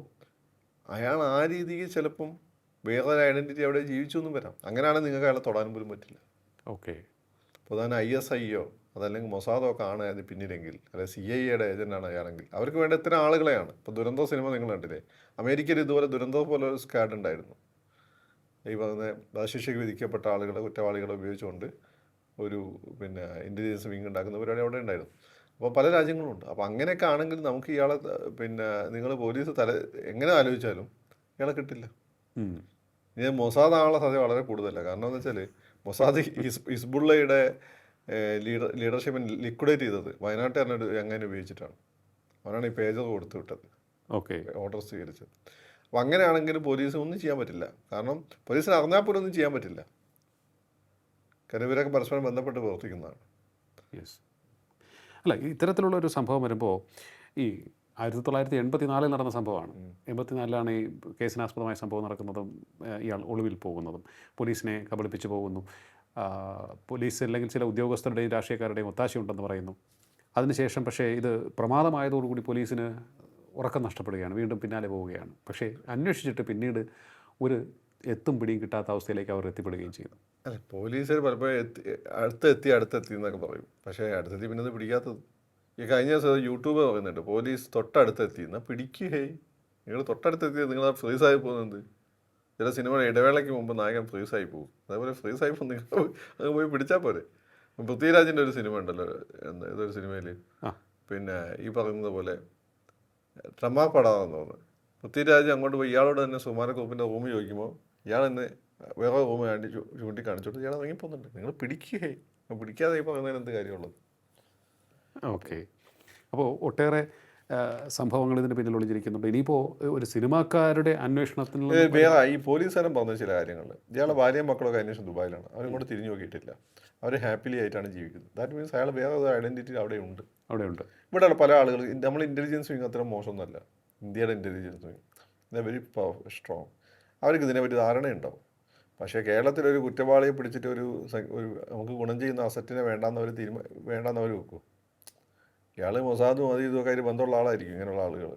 Speaker 1: അയാൾ ആ രീതിക്ക് ചിലപ്പം വേറൊരു ഐഡൻറ്റിറ്റി അവിടെ ജീവിച്ചു എന്നും വരാം. അങ്ങനെയാണെങ്കിൽ നിങ്ങൾക്ക് അയാളെ തൊടാനും പോലും പറ്റില്ല.
Speaker 2: ഓക്കെ.
Speaker 1: പ്രധാന ISIയോ അതല്ലെങ്കിൽ മൊസാദോ ഒക്കെ ആണ് അതിന് പിന്നിലെങ്കിൽ, അല്ലെങ്കിൽ CIA ഏജൻ്റാണ് അയാളെങ്കിൽ അവർക്ക് വേണ്ട ഇത്തരം ആളുകളെയാണ്. ഇപ്പോൾ ദുരന്തോ സിനിമ നിങ്ങൾ കണ്ടില്ലേ? അമേരിക്കയിൽ ഇതുപോലെ ദുരന്തോ പോലെ ഒരു സ്ക്വാഡ് ഉണ്ടായിരുന്നു. ഈ പറഞ്ഞ വധശിക്ഷയ്ക്ക് വിധിക്കപ്പെട്ട ആളുകളെ, കുറ്റവാളികളെ ഉപയോഗിച്ചുകൊണ്ട് ഒരു പിന്നെ ഇൻ്റലിജൻസ് വിങ് ഉണ്ടാക്കുന്ന പരിപാടി അവിടെ ഉണ്ടായിരുന്നു. അപ്പോൾ പല രാജ്യങ്ങളുണ്ട്. അപ്പോൾ അങ്ങനെയൊക്കെ ആണെങ്കിൽ നമുക്ക് ഇയാളെ പിന്നെ നിങ്ങൾ പോലീസ് എങ്ങനെ ആലോചിച്ചാലും ഇയാളെ കിട്ടില്ല. ഇനി മൊസാദ് ആണുള്ള സാധ്യത വളരെ കൂടുതലല്ല. കാരണം എന്ന് വെച്ചാൽ മൊസാദ് ഹിസ്ബുള്ളയുടെ ലീഡർഷിപ്പിനെ ലിക്വിഡേറ്റ് ചെയ്തത് വയനാട്ടുകാരനൊരു അങ്ങനെ ഉപയോഗിച്ചിട്ടാണ്. അവനാണ് ഈ പേജർ കൊടുത്തു വിട്ടത്, ഓർഡർ സ്വീകരിച്ചത്. അപ്പോൾ അങ്ങനെയാണെങ്കിലും പോലീസ് ഒന്നും ചെയ്യാൻ പറ്റില്ല. കാരണം പോലീസിന് അറിഞ്ഞാൽ പോലും ഒന്നും ചെയ്യാൻ പറ്റില്ല. കാരണം ഇവരൊക്കെ പരസ്പരം ബന്ധപ്പെട്ട് പ്രവർത്തിക്കുന്നതാണ്.
Speaker 2: യെസ്. അല്ല, ഇത്തരത്തിലുള്ളൊരു സംഭവം വരുമ്പോൾ ഈ 1984 നടന്ന സംഭവമാണ്. 84 ഈ കേസിനാസ്പദമായ സംഭവം നടക്കുന്നതും ഇയാൾ ഒളിവിൽ പോകുന്നതും പോലീസിനെ കബളിപ്പിച്ച് പോകുന്നു. പോലീസ് അല്ലെങ്കിൽ ചില ഉദ്യോഗസ്ഥരുടെയും രാഷ്ട്രീയക്കാരുടെയും ഒത്താശയുണ്ടെന്ന് പറയുന്നു. അതിനുശേഷം പക്ഷേ ഇത് പ്രമാദമായതോടുകൂടി പോലീസിന് ഉറക്കം നഷ്ടപ്പെടുകയാണ്, വീണ്ടും പിന്നാലെ പോവുകയാണ്. പക്ഷേ അന്വേഷിച്ചിട്ട് പിന്നീട് ഒരു എത്തും പിടിയും കിട്ടാത്ത അവസ്ഥയിലേക്ക് അവർ എത്തിപ്പെടുകയും ചെയ്യുന്നു.
Speaker 1: അല്ല, പോലീസുകാർ പലപ്പോഴും അടുത്തെത്തി എന്നൊക്കെ പറയും. പക്ഷേ അടുത്തെത്തി പിന്നെ അത് പിടിക്കാത്തത്. ഈ കഴിഞ്ഞ ദിവസം യൂട്യൂബ് പറയുന്നുണ്ട് പോലീസ് തൊട്ടടുത്തെത്തി എന്നാൽ പിടിക്കുകയേ. നിങ്ങൾ തൊട്ടടുത്തെത്തിയത് നിങ്ങൾ ഫ്രീസായി പോകുന്നത്. ചില സിനിമയുടെ ഇടവേളയ്ക്ക് മുമ്പ് നായകൻ ഫ്രീസായി പോകും. അതേപോലെ ഫ്രീസായി പോകും, നിങ്ങൾ അത് പോയി പിടിച്ചാൽ പോരെ. പൃഥ്വിരാജിൻ്റെ ഒരു സിനിമ ഉണ്ടല്ലോ, ഏതൊരു സിനിമയിൽ പിന്നെ ഈ പറയുന്നത് പോലെ ട്രമാ പടാന്ന് തോന്നുന്നു. പൃഥ്വിരാജ് അങ്ങോട്ട് പോയി ഇയാളോട് തന്നെ സുകുമാരക്കുറുപ്പിൻ്റെ റൂമിൽ ചോദിക്കുമ്പോൾ ഇയാൾ തന്നെ വേറെ റൂം വേണ്ടി ചൂണ്ടിക്കാണിച്ചോട്ട് ഇയാൾ ഇറങ്ങിപ്പോകുന്നുണ്ട്. നിങ്ങൾ പിടിക്കുകയെ പിടിക്കാതെ ഈ പറയുന്നതിന് എന്ത് കാര്യമുള്ളത്?
Speaker 2: ഓക്കെ. അപ്പോൾ ഒട്ടേറെ സംഭവങ്ങൾ ഇതിന് പിന്നിൽ ഒളിഞ്ഞിരിക്കുന്നുണ്ട്. ഇനിയിപ്പോൾ ഒരു സിനിമാക്കാരുടെ അന്വേഷണത്തിൽ
Speaker 1: വേറെ ഈ പോലീസുകാരൻ പറഞ്ഞ ചില കാര്യങ്ങൾ, ഇയാളെ ഭാര്യയും മക്കളൊക്കെ അന്വേഷണം ദുബായിലാണ്, അവരും കൂടെ തിരിഞ്ഞു നോക്കിയിട്ടില്ല, അവർ ഹാപ്പിലി ആയിട്ടാണ് ജീവിക്കുന്നത്. ദാറ്റ് മീൻസ് അയാൾ വേറെ ഒരു ഐഡൻറ്റിറ്റി അവിടെയുണ്ട്.
Speaker 2: അവിടെയുണ്ട്.
Speaker 1: ഇവിടെയുള്ള പല ആളുകൾ, നമ്മൾ ഇൻ്റലിജൻസ് വിങ് അത്ര മോശമൊന്നുമല്ല. ഇന്ത്യയുടെ ഇൻ്റലിജൻസ് വിങ് വെരി സ്ട്രോങ്. അവർക്ക് ഇതിനെപ്പറ്റി ധാരണയുണ്ടാവും. പക്ഷേ കേരളത്തിലൊരു കുറ്റവാളിയെ പിടിച്ചിട്ട് ഒരു നമുക്ക് ഗുണം ചെയ്യുന്ന അസറ്റിനെ വേണ്ടാന്നവർ വെക്കും. ഇയാൾ മൊസാദും അത് ഇതൊക്കെ ആയിട്ട് ബന്ധമുള്ള ആളായിരിക്കും ഇങ്ങനെയുള്ള ആളുകൾ.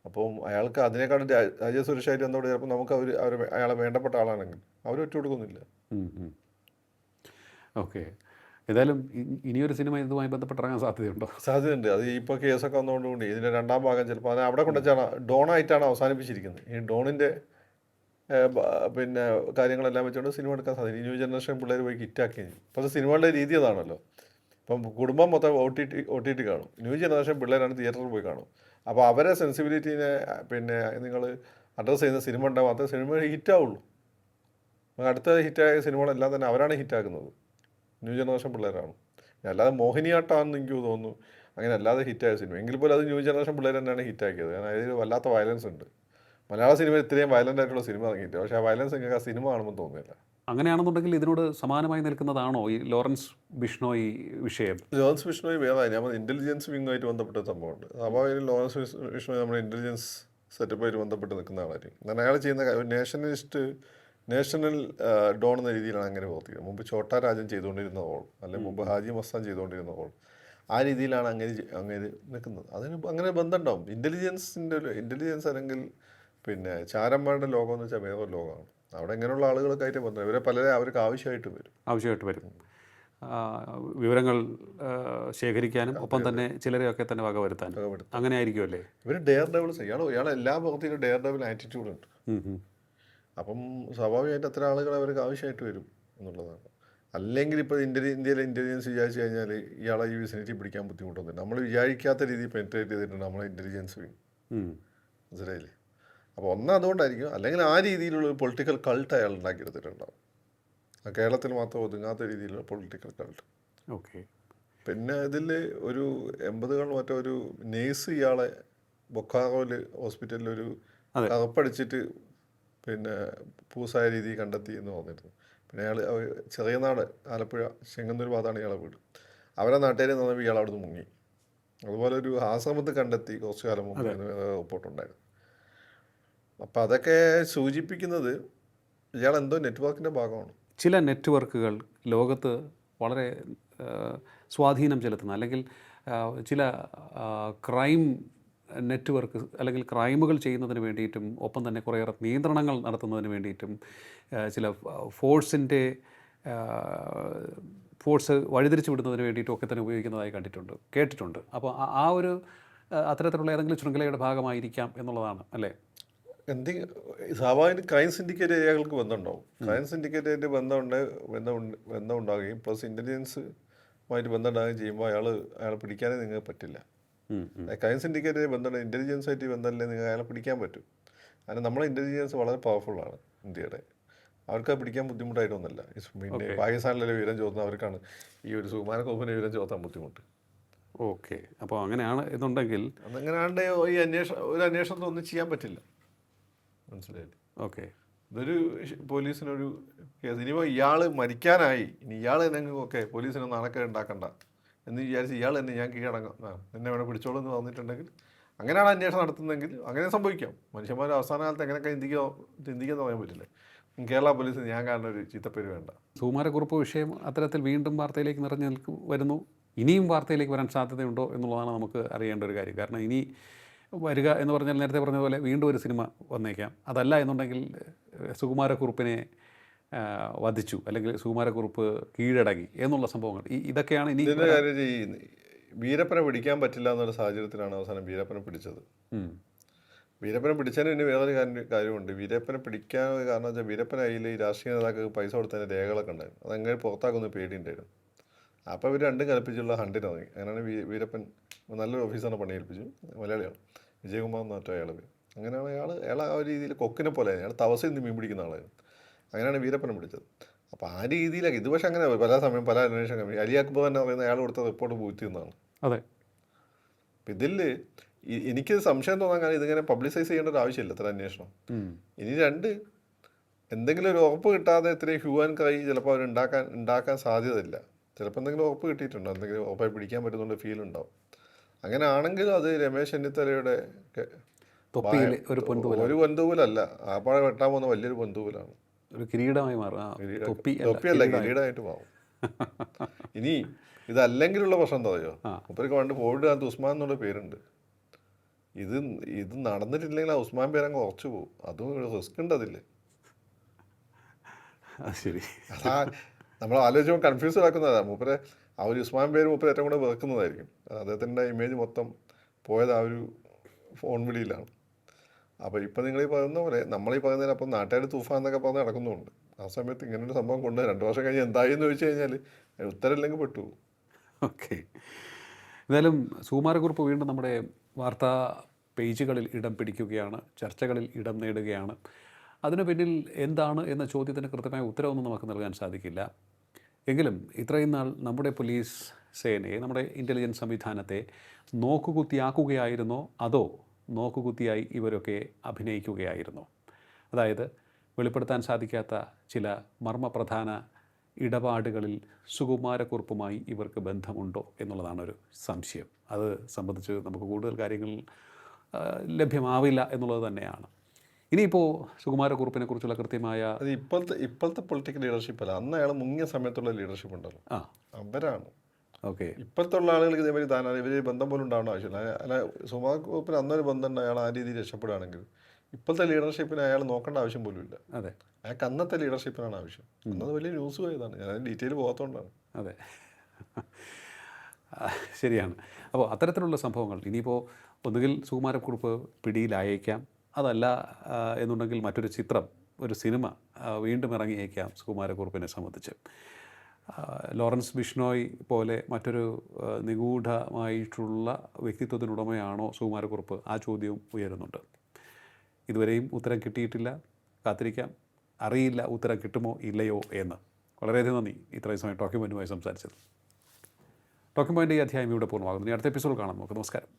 Speaker 1: അപ്പം അയാൾക്ക് അതിനേക്കാളും രാജ്യസുരക്ഷയായിട്ട് എന്തുകൊണ്ട് ചിലപ്പോൾ നമുക്ക് അയാളെ വേണ്ടപ്പെട്ട ആളാണെങ്കിൽ അവർ ഒറ്റ കൊടുക്കുന്നില്ല.
Speaker 2: ഓക്കെ. ഏതായാലും ഇനിയൊരു സിനിമ ഇതുമായി ബന്ധപ്പെട്ട് ഇറങ്ങാൻ സാധ്യതയുണ്ടോ?
Speaker 1: സാധ്യതയുണ്ട്. അത് ഇപ്പോൾ കേസൊക്കെ വന്നുകൊണ്ടുകൊണ്ട് ഇതിൻ്റെ രണ്ടാം ഭാഗം ചിലപ്പോൾ അത് അവിടെ കൊണ്ടുവച്ചാണ് ഡോണായിട്ടാണ് അവസാനിപ്പിച്ചിരിക്കുന്നത്. ഈ ഡോണിൻ്റെ പിന്നെ കാര്യങ്ങളെല്ലാം വെച്ചുകൊണ്ട് സിനിമ എടുക്കാൻ സാധിക്കും. ന്യൂ ജനറേഷൻ പിള്ളേർ പോയി ഹിറ്റാക്കി. ഇപ്പോൾ സിനിമകളുടെ രീതി അതാണല്ലോ. ഇപ്പം കുടുംബം മൊത്തം ഒ ടി ടി കാണും, ന്യൂ ജനറേഷൻ പിള്ളേരാണ് തിയേറ്ററിൽ പോയി കാണും. അപ്പോൾ അവരെ സെൻസിബിലിറ്റീനെ പിന്നെ നിങ്ങൾ അഡ്രസ്സ് ചെയ്യുന്ന സിനിമ ഉണ്ടാകും, മാത്രമേ സിനിമ ഹിറ്റാവുള്ളൂ. അടുത്ത ഹിറ്റായ സിനിമകളെല്ലാം തന്നെ അവരാണ് ഹിറ്റാക്കുന്നത്, ന്യൂ ജനറേഷൻ പിള്ളേരാണ്. അല്ലാതെ മോഹിനിയാട്ടമാണെന്ന് എനിക്ക് തോന്നുന്നു അങ്ങനെ അല്ലാതെ ഹിറ്റായ സിനിമ എങ്കിൽ പോലും അത് ന്യൂ ജനറേഷൻ പിള്ളേർ തന്നെയാണ് ഹിറ്റാക്കിയത്. കാരണം അതിൽ വല്ലാത്ത വയലൻസ് ഉണ്ട്. മലയാള സിനിമയിൽ ഇത്രയും വയലൻ്റ് ആയിട്ടുള്ള സിനിമ ഇറങ്ങിയിട്ട്, പക്ഷേ ആ വയലൻസ് നിങ്ങൾക്ക് ആ സിനിമ കാണുമ്പോൾ തോന്നുന്നില്ല.
Speaker 2: അങ്ങനെയാണെന്നുണ്ടെങ്കിൽ ഇതിനോട് സമാനമായി നിൽക്കുന്നതാണോ ഈ ലോറൻസ് ബിഷ്ണോയി വിഷയം?
Speaker 1: ലോറൻസ് ബിഷ്ണോയി വേറെ നമ്മൾ ഇൻ്റലിജൻസ് വിങ്ങുമായിട്ട് ബന്ധപ്പെട്ട സംഭവമുണ്ട്. സ്വാഭാവികം ലോറൻസ് ബിഷ്ണോയി നമ്മുടെ ഇൻ്റലിജൻസ് സെറ്റപ്പായിട്ട് ബന്ധപ്പെട്ട് നിൽക്കുന്ന ആളായിരിക്കും. കാരണം അയാൾ ചെയ്യുന്ന നാഷണൽ ഡോൺ എന്ന രീതിയിലാണ് അങ്ങനെ പ്രവർത്തിക്കുന്നത്. മുമ്പ് ഛോട്ടാ രാജൻ ചെയ്തുകൊണ്ടിരുന്ന റോൾ, അല്ലെങ്കിൽ മുമ്പ് ഹാജി മസ്താൻ ചെയ്തുകൊണ്ടിരുന്ന റോൾ, ആ രീതിയിലാണ് അങ്ങനെ നിൽക്കുന്നത്. അതിന് അങ്ങനെ ബന്ധമുണ്ടാവും. ഇൻ്റലിജൻസ് അല്ലെങ്കിൽ പിന്നെ ചാരന്മാരുടെ ലോകം എന്ന് വെച്ചാൽ വേറൊരു ലോകമാണ്. അവിടെ ഇങ്ങനെയുള്ള ആളുകളൊക്കെ ആയിട്ട് ബന്ധം, ഇവരെ പലരെ അവർക്ക് ആവശ്യമായിട്ട് വരും.
Speaker 2: വിവരങ്ങൾ ശേഖരിക്കാനും ഒപ്പം തന്നെ ചിലരെയൊക്കെ തന്നെ വകവരുത്താനും അങ്ങനെ ആയിരിക്കുമല്ലേ?
Speaker 1: ഇവർ ഡെയർ ഡെവിൾസ്. ഇയാൾ എല്ലാ ഭാഗത്തിനും ഡെയർ ഡെവിൾ ആറ്റിറ്റ്യൂഡ് ഉണ്ട്. അപ്പം സ്വാഭാവികമായിട്ട് അത്ര ആളുകൾ അവർക്ക് ആവശ്യമായിട്ട് വരും എന്നുള്ളതാണ്. അല്ലെങ്കിൽ ഇപ്പോൾ ഇന്ത്യയിലെ ഇൻ്റലിജൻസ് വിചാരിച്ചു കഴിഞ്ഞാൽ ഇയാളെ ഈ വിസിനിറ്റി പിടിക്കാൻ ബുദ്ധിമുട്ടൊന്നുമില്ല. നമ്മൾ വിചാരിക്കാത്ത രീതിയിൽ പെനിട്രേറ്റ് ചെയ്തിട്ടുണ്ട് നമ്മളെ ഇൻ്റലിജൻസ് വിങ്. മനസ്സിലായില്ലേ? അപ്പോൾ അതുകൊണ്ടായിരിക്കും. അല്ലെങ്കിൽ ആ രീതിയിലുള്ള ഒരു പൊളിറ്റിക്കൽ കൾട്ട് അയാൾ ഉണ്ടാക്കിയെടുത്തിട്ടുണ്ടാവും. കേരളത്തിൽ മാത്രം ഒതുങ്ങാത്ത രീതിയിലുള്ള പൊളിറ്റിക്കൽ കൾട്ട്.
Speaker 2: ഓക്കെ.
Speaker 1: പിന്നെ ഇതിൽ ഒരു 80കൾ മറ്റോ ഒരു നേഴ്സ് ഇയാളെ ബൊക്കാറോയിൽ ഹോസ്പിറ്റലിലൊരു കറുപ്പടിച്ചിട്ട് പിന്നെ പൂസായ രീതി കണ്ടെത്തി എന്ന് പറഞ്ഞിരുന്നു. പിന്നെ അയാൾ ചെറിയ നാട് ആലപ്പുഴ ചെങ്ങന്നൂർ ഭാഗത്താണ് ഇയാളെ വീട്. അവരെ നാട്ടുകാർ നിന്നപ്പോൾ ഇയാൾ അവിടെ നിന്ന് മുങ്ങി. അതുപോലെ ഒരു ആശ്രമത്ത് കണ്ടെത്തി കുറച്ചു കാലം മുമ്പ് റിപ്പോർട്ടുണ്ടായിരുന്നു. അപ്പം അതൊക്കെ സൂചിപ്പിക്കുന്നത് ഇയാൾ എന്തോ നെറ്റ്വർക്കിൻ്റെ ഭാഗമാണ്.
Speaker 2: ചില നെറ്റ്വർക്കുകൾ ലോകത്ത് വളരെ സ്വാധീനം ചെലുത്തുന്ന അല്ലെങ്കിൽ ചില ക്രൈം നെറ്റ്വർക്ക് അല്ലെങ്കിൽ ക്രൈമുകൾ ചെയ്യുന്നതിന് വേണ്ടിയിട്ടും ഒപ്പം തന്നെ കുറേയേറെ നിയന്ത്രണങ്ങൾ നടത്തുന്നതിന് വേണ്ടിയിട്ടും ചില ഫോഴ്സ് വഴിതിരിച്ചു വിടുന്നതിന് വേണ്ടിയിട്ടും ഒക്കെ തന്നെ ഉപയോഗിക്കുന്നതായി കേട്ടിട്ടുണ്ട്. അപ്പോൾ ആ ഒരു അത്തരത്തിലുള്ള ഏതെങ്കിലും ശൃംഖലയുടെ ഭാഗമായിരിക്കാം എന്നുള്ളതാണ് അല്ലേ?
Speaker 1: സ്വാഭാവിക ക്രൈം സിൻഡിക്കേറ്റ് ഏരിയകൾക്ക് ബന്ധമുണ്ടാവും. ക്രൈം സിൻഡിക്കേറ്റായിട്ട് ബന്ധം ഉണ്ടാകുകയും പ്ലസ് ഇൻ്റലിജൻസുമായിട്ട് ബന്ധം ഉണ്ടാകുകയും ചെയ്യുമ്പോൾ അയാളെ പിടിക്കാനേ നിങ്ങൾക്ക് പറ്റില്ല. ക്രൈം സിൻഡിക്കേറ്റ് ബന്ധമുണ്ട്, ഇൻ്റലിജൻസായിട്ട് ബന്ധമല്ലേ നിങ്ങൾക്ക് അയാളെ പിടിക്കാൻ പറ്റും. കാരണം നമ്മളെ ഇൻ്റലിജൻസ് വളരെ പവർഫുള്ളാണ് ഇന്ത്യയുടെ. അവർക്ക് പിടിക്കാൻ ബുദ്ധിമുട്ടായിട്ടൊന്നുമില്ല. പിന്നെ പാകിസ്ഥാനിലെ വിവരം ചോദിക്കുന്ന അവർക്കാണ് ഈ ഒരു സുകുമാരക്കുറുപ്പിൻ്റെ വിവരം ചോദിക്കാൻ ബുദ്ധിമുട്ട്.
Speaker 2: ഓക്കെ. അപ്പോൾ അങ്ങനെയാണ് എന്നുണ്ടെങ്കിൽ
Speaker 1: അതങ്ങനെയാണ്ട് ഈ അന്വേഷണത്തിൽ ഒന്നും ചെയ്യാൻ പറ്റില്ല. മനസ്സിലായില്ലേ?
Speaker 2: ഓക്കെ.
Speaker 1: ഇതൊരു പോലീസിനൊരു കേസ്. ഇനിയിപ്പോൾ ഇയാൾ മരിക്കാനായി, ഇനി ഇയാൾ തന്നെ ഓക്കെ പോലീസിന് നാണക്കേട് ഉണ്ടാക്കണ്ട എന്ന് വിചാരിച്ച് ഇയാൾ തന്നെ ഞാൻ കീഴടങ്ങാം, എന്നെ വേണം പിടിച്ചോളൂ എന്ന് പറഞ്ഞിട്ടുണ്ടെങ്കിൽ അങ്ങനെയാണ് അന്വേഷണം നടത്തുന്നതെങ്കിൽ അങ്ങനെ സംഭവിക്കാം. മനുഷ്യന്മാർ അവസാന കാലത്ത് എങ്ങനെയൊക്കെ ചിന്തിക്കാൻ പറയാൻ പറ്റില്ല. കേരള പോലീസിന് ഞാൻ കാരണം ഒരു ചീത്തപ്പേര് വേണ്ട.
Speaker 2: സുകുമാരക്കുറുപ്പ് വിഷയം അത്തരത്തിൽ വീണ്ടും വാർത്തയിലേക്ക് വരുന്നു. ഇനിയും വാർത്തയിലേക്ക് വരാൻ സാധ്യതയുണ്ടോ എന്നുള്ളതാണ് നമുക്ക് അറിയേണ്ട ഒരു കാര്യം. കാരണം ഇനി വരിക എന്ന് പറഞ്ഞാൽ നേരത്തെ പറഞ്ഞ പോലെ വീണ്ടും ഒരു സിനിമ വന്നേക്കാം. അതല്ല എന്നുണ്ടെങ്കിൽ സുകുമാരക്കുറുപ്പിനെ വധിച്ചു അല്ലെങ്കിൽ സുകുമാരക്കുറുപ്പ് കീഴടങ്ങി എന്നുള്ള സംഭവങ്ങൾ ഇതൊക്കെയാണ് ഇനി.
Speaker 1: ഇതിൻ്റെ കാര്യം ഈ വീരപ്പനെ പിടിക്കാൻ പറ്റില്ല എന്നുള്ള സാഹചര്യത്തിലാണ് അവസാനം വീരപ്പനെ പിടിച്ചത്. വീരപ്പനെ പിടിച്ചതിന് പിന്നെ വേറൊരു കാര്യമുണ്ട്. വീരപ്പനെ പിടിക്കാൻ കാരണം വെച്ചാൽ വീരപ്പൻ കയ്യിൽ ഈ രാഷ്ട്രീയ നേതാക്കൾക്ക് പൈസ കൊടുത്തതിൻ്റെ രേഖകളൊക്കെ ഉണ്ടായിരുന്നു. അതങ്ങനെ പുറത്താക്കുന്ന പേടിയുണ്ടായിരുന്നു. അപ്പോൾ ഇവർ രണ്ടും കൽപ്പിച്ചുള്ള ഹണ്ടിന് തുടങ്ങി. അങ്ങനെയാണ് വീരപ്പൻ നല്ലൊരു ഓഫീസറിനെ പണിയേൽപ്പിച്ചു. മലയാളിയാണ്, വിജയകുമാർ എന്ന് മറ്റോ അയാൾ പേര്. അങ്ങനെയാണ് അയാൾ ആ ഒരു രീതിയിൽ കൊക്കിനെ പോലെ അയാൾ തവസയിൽ നിന്ന് മീൻ പിടിക്കുന്ന ആളായിരുന്നു. അങ്ങനെയാണ് വീരപ്പനെ പിടിച്ചത്. അപ്പോൾ ആ രീതിയിലൊക്കെ ഇത് പക്ഷേ അങ്ങനെ പല സമയം പല അന്വേഷണ കമ്മി അലി അക്ബർ തന്നെ പറയുന്നത് അയാൾ കൊടുത്ത റിപ്പോർട്ട് പൂഴ്ത്തിയെന്നാണ്.
Speaker 2: അതെ.
Speaker 1: ഇതിൽ എനിക്ക് സംശയം തോന്നാൻ കാരണം ഇതിങ്ങനെ പബ്ലിസൈസ് ചെയ്യേണ്ട ഒരു ആവശ്യമില്ല ഇത്ര അന്വേഷണം. ഇനി രണ്ട്, എന്തെങ്കിലും ഒരു ഉറപ്പ് കിട്ടാതെ ഇത്രയും ഹ്യൂ ആൻഡ് ക്രൈ ചിലപ്പോൾ അവർ ഉണ്ടാക്കാൻ സാധ്യതയില്ല. ചിലപ്പോൾ എന്തെങ്കിലും ഉറപ്പ് കിട്ടിയിട്ടുണ്ടോ, എന്തെങ്കിലും ഉറപ്പായി പിടിക്കാൻ പറ്റുന്നുണ്ട് ഫീൽ ഉണ്ടാവും. അങ്ങനെ ആണെങ്കിൽ അത് രമേശ് ചെന്നിത്തലയുടെ
Speaker 2: തൊപ്പിയിൽ ഒരു പൊന്തൂവൽ,
Speaker 1: ഒരു പൊന്തൂവലല്ല, ആപ്പാടെ വെട്ടാൻ പോകുന്ന വലിയൊരു പൊന്തൂവലാണ്.
Speaker 2: ഒരു കിരീടമായി മാറും.
Speaker 1: തൊപ്പിയല്ല, കിരീടമായിട്ട് മാറും. ഇനി ഇതല്ലെങ്കിലുള്ള പ്രശ്നം എന്താ പറയുക, മൂപ്പർക്ക് പണ്ട് കോവിഡ് കാലത്ത് ഉസ്മാൻ എന്നുള്ള പേരുണ്ട്. ഇത് നടന്നിട്ടില്ലെങ്കിൽ ആ ഉസ്മാൻ പേരങ്ങ് ഉറച്ചു പോകും. അതും റിസ്ക് ഉണ്ട് അതിൽ.
Speaker 2: ശരി,
Speaker 1: അതാ നമ്മൾ ആലോചിക്കുമ്പോൾ കൺഫ്യൂസ് ആക്കുന്നതാണ്. മൂപ്പരെ ആ ഒരു ഉസ്മാൻ പേര് മൂപ്പര് ഏറ്റവും കൂടെ വെറുക്കുന്നതായിരിക്കും. അദ്ദേഹത്തിൻ്റെ ഇമേജ് മൊത്തം പോയത് ആ ഒരു ഫോൺ വിളിയിലാണ്. അപ്പോൾ ഇപ്പം നിങ്ങൾ ഈ പറയുന്ന പോലെ നമ്മളീ പറയുന്നതിനപ്പം നാട്ടുകാർ തൂഫാൻ എന്നൊക്കെ പറഞ്ഞ് നടക്കുന്നുണ്ട്. ആ സമയത്ത് ഇങ്ങനൊരു സംഭവം കൊണ്ട് 2 വർഷം കഴിഞ്ഞ് എന്തായി എന്ന് ചോദിച്ചു കഴിഞ്ഞാൽ ഉത്തരമില്ലെങ്കിൽ പെട്ടു.
Speaker 2: ഓക്കെ. എന്തായാലും സുകുമാരക്കുറുപ്പ് വീണ്ടും നമ്മുടെ വാർത്താ പേജുകളിൽ ഇടം പിടിക്കുകയാണ്, ചർച്ചകളിൽ ഇടം നേടുകയാണ്. അതിനു പിന്നിൽ എന്താണ് എന്ന ചോദ്യത്തിന് കൃത്യമായ ഉത്തരവൊന്നും നമുക്ക് നൽകാൻ സാധിക്കില്ല. എങ്കിലും ഇത്രയും നാൾ നമ്മുടെ പോലീസ് സേനയെ, നമ്മുടെ ഇൻ്റലിജൻസ് സംവിധാനത്തെ നോക്കുകുത്തിയാക്കുകയായിരുന്നോ അതോ നോക്കുകുത്തിയായി ഇവരൊക്കെ അഭിനയിക്കുകയായിരുന്നോ? അതായത് വെളിപ്പെടുത്താൻ സാധിക്കാത്ത ചില മർമ്മപ്രധാന ഇടപാടുകളിൽ സുകുമാരക്കുറുപ്പുമായി ഇവർക്ക് ബന്ധമുണ്ടോ എന്നുള്ളതാണ് ഒരു സംശയം. അത് സംബന്ധിച്ച് നമുക്ക് കൂടുതൽ കാര്യങ്ങൾ ലഭ്യമാവില്ല എന്നുള്ളത് തന്നെയാണ്. ഇനിയിപ്പോൾ സുകുമാരക്കുറുപ്പിനെ കുറിച്ചുള്ള കൃത്യമായ
Speaker 1: അത് ഇപ്പോഴത്തെ പൊളിറ്റിക്കൽ ലീഡർഷിപ്പ് അല്ല, അന്ന് അയാൾ മുങ്ങിയ സമയത്തുള്ള ലീഡർഷിപ്പ് ഉണ്ടല്ലോ, അവരാണ്.
Speaker 2: ഓക്കെ.
Speaker 1: ഇപ്പോഴത്തുള്ള ആളുകൾക്ക് ഇതേമാതിരി ഇവർ ബന്ധം പോലും ഉണ്ടാവേണ്ട ആവശ്യമില്ല. അല്ല, സുകുമാരക്കുറുപ്പിന് അന്നൊരു ബന്ധം ഉണ്ട്, അയാൾ ആ രീതിയിൽ രക്ഷപ്പെടുകയാണെങ്കിൽ ഇപ്പോഴത്തെ ലീഡർഷിപ്പിന് അയാൾ നോക്കേണ്ട ആവശ്യം പോലും ഇല്ല.
Speaker 2: അതെ,
Speaker 1: അയാൾക്ക് അന്നത്തെ ലീഡർഷിപ്പിനാണ് ആവശ്യം. അന്നത് വലിയ ന്യൂസ് പോയതാണ്, ഞാൻ അതിന് ഡീറ്റെയിൽ പോകാത്തതുകൊണ്ടാണ്.
Speaker 2: അതെ, ശരിയാണ്. അപ്പോൾ അത്തരത്തിലുള്ള സംഭവങ്ങൾ ഇനിയിപ്പോൾ ഒന്നുകിൽ സുകുമാരക്കുറുപ്പ് പിടിയിലായേക്കാം, അതല്ല എന്നുണ്ടെങ്കിൽ മറ്റൊരു ചിത്രം, ഒരു സിനിമ വീണ്ടും ഇറങ്ങിയേക്കാം സുകുമാരക്കുറുപ്പിനെ സംബന്ധിച്ച്. ലോറൻസ് ബിഷ്ണോയ് പോലെ മറ്റൊരു നിഗൂഢമായിട്ടുള്ള വ്യക്തിത്വത്തിനുടമയാണോ സുകുമാരക്കുറുപ്പ്? ആ ചോദ്യവും ഉയരുന്നുണ്ട്. ഇതുവരെയും ഉത്തരം കിട്ടിയിട്ടില്ല. കാത്തിരിക്കാം. അറിയില്ല ഉത്തരം കിട്ടുമോ ഇല്ലയോ എന്ന്. വളരെയധികം നന്ദി ഇത്രയും സമയം ടോക്കിംഗ് പോയിന്റുമായി സംസാരിച്ചത്. ടോക്കിംഗ് പോയിൻ്റ് ഈ അധ്യായം ഇവിടെ പൂർണ്ണമാകുന്നു. ഇനി അടുത്ത എപ്പിസോഡ് കാണാം. നമുക്ക് നമസ്കാരം.